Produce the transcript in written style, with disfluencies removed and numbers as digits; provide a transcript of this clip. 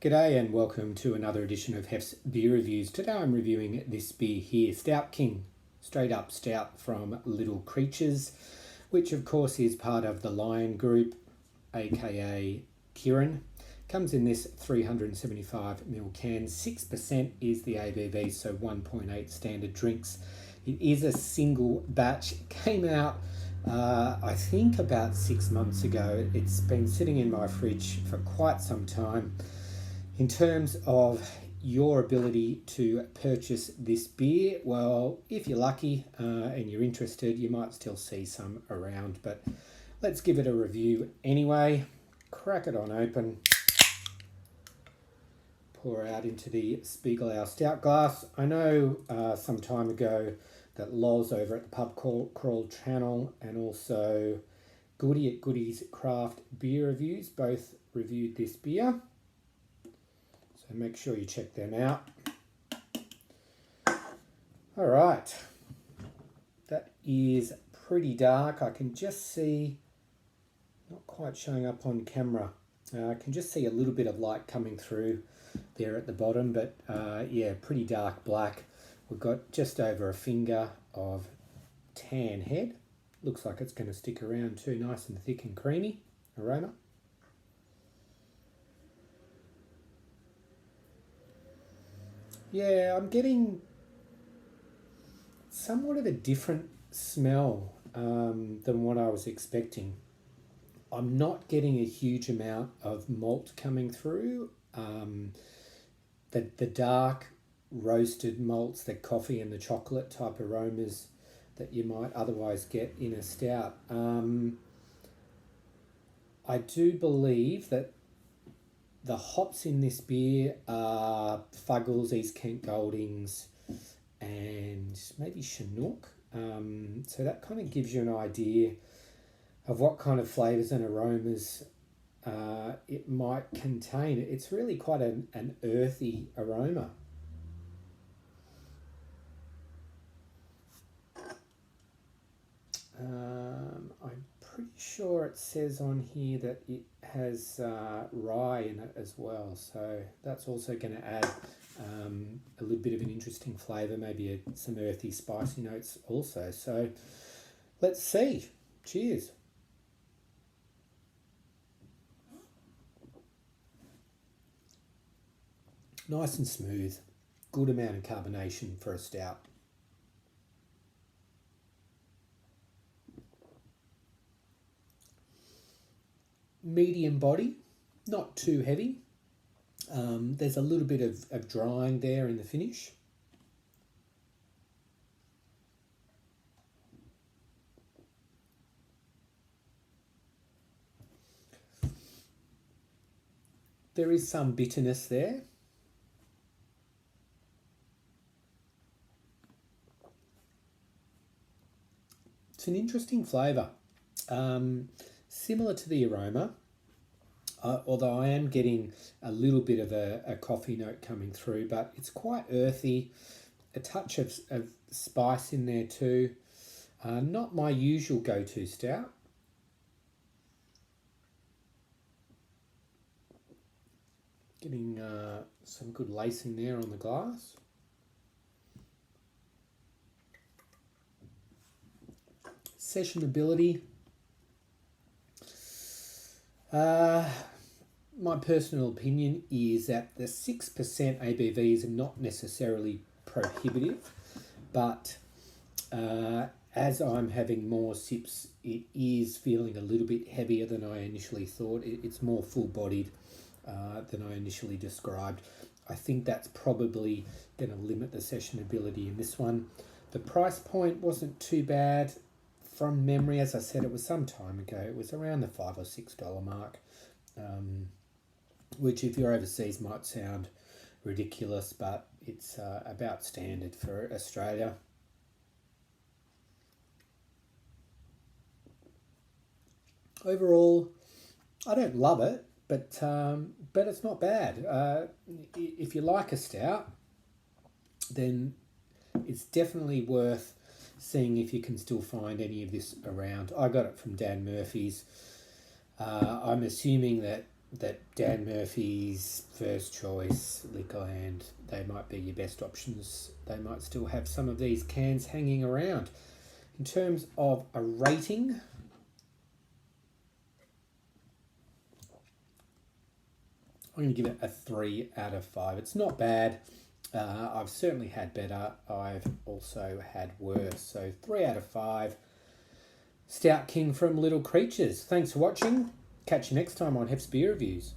G'day and welcome to another edition of Hef's Beer Reviews. Today I'm reviewing this beer here, Stout King, straight up stout from Little Creatures, which of course is part of the Lion Group, aka Kirin. Comes in this 375ml can, 6% is the ABV, so 1.8 standard drinks. It is a single batch, came out I think about 6 months ago. It's been sitting in my fridge for quite some time. In terms of your ability to purchase this beer, well, if you're lucky and you're interested, you might still see some around, but let's give it a review anyway. Crack it on open. Pour out into the Spiegelau Stout glass. I know some time ago that Loz over at the Pub Crawl channel and also Goody at Goody's Craft Beer Reviews both reviewed this beer. So make sure you check them out. All right, that is pretty dark. I can just see, not quite showing up on camera, I can just see a little bit of light coming through there at the bottom, but yeah, pretty dark black. We've got just over a finger of tan head. Looks like it's going to stick around too, nice and thick and creamy aroma. Yeah, I'm getting somewhat of a different smell than what I was expecting. I'm not getting a huge amount of malt coming through. The dark roasted malts, the coffee and the chocolate type aromas that you might otherwise get in a stout. I do believe that the hops in this beer are Fuggles, East Kent Goldings, and maybe Chinook. So that kind of gives you an idea of what kind of flavours and aromas it might contain. It's really quite an earthy aroma. I'm pretty sure it says on here that it has rye in it as well, so that's also going to add a little bit of an interesting flavour, maybe some earthy spicy notes also. So let's see. Cheers. Nice and smooth, good amount of carbonation for a stout. Medium body, not too heavy. There's a little bit of drying there in the finish. There is some bitterness there. It's an interesting flavour. Similar to the aroma, although I am getting a little bit of a coffee note coming through, but it's quite earthy, a touch of spice in there too. Not my usual go-to stout. Getting some good lacing there on the glass. Sessionability. My personal opinion is that the 6% ABVs are not necessarily prohibitive, but as I'm having more sips, it is feeling a little bit heavier than I initially thought. It's more full-bodied than I initially described. I think that's probably going to limit the sessionability in this one. The price point wasn't too bad. From memory, as I said, it was some time ago. It was around the $5 or $6 mark, which if you're overseas might sound ridiculous, but it's about standard for Australia. Overall, I don't love it, but it's not bad. If you like a stout, then it's definitely worth seeing if you can still find any of this around. I got it from Dan Murphy's. I'm assuming that that Dan Murphy's First Choice, Liquorland, they might be your best options. They might still have some of these cans hanging around. In terms of a rating, I'm going to give it a 3 out of 5. It's not bad. I've certainly had better. I've also had worse. So 3 out of 5. Stout King from Little Creatures. Thanks for watching. Catch you next time on Hef's Beer Reviews.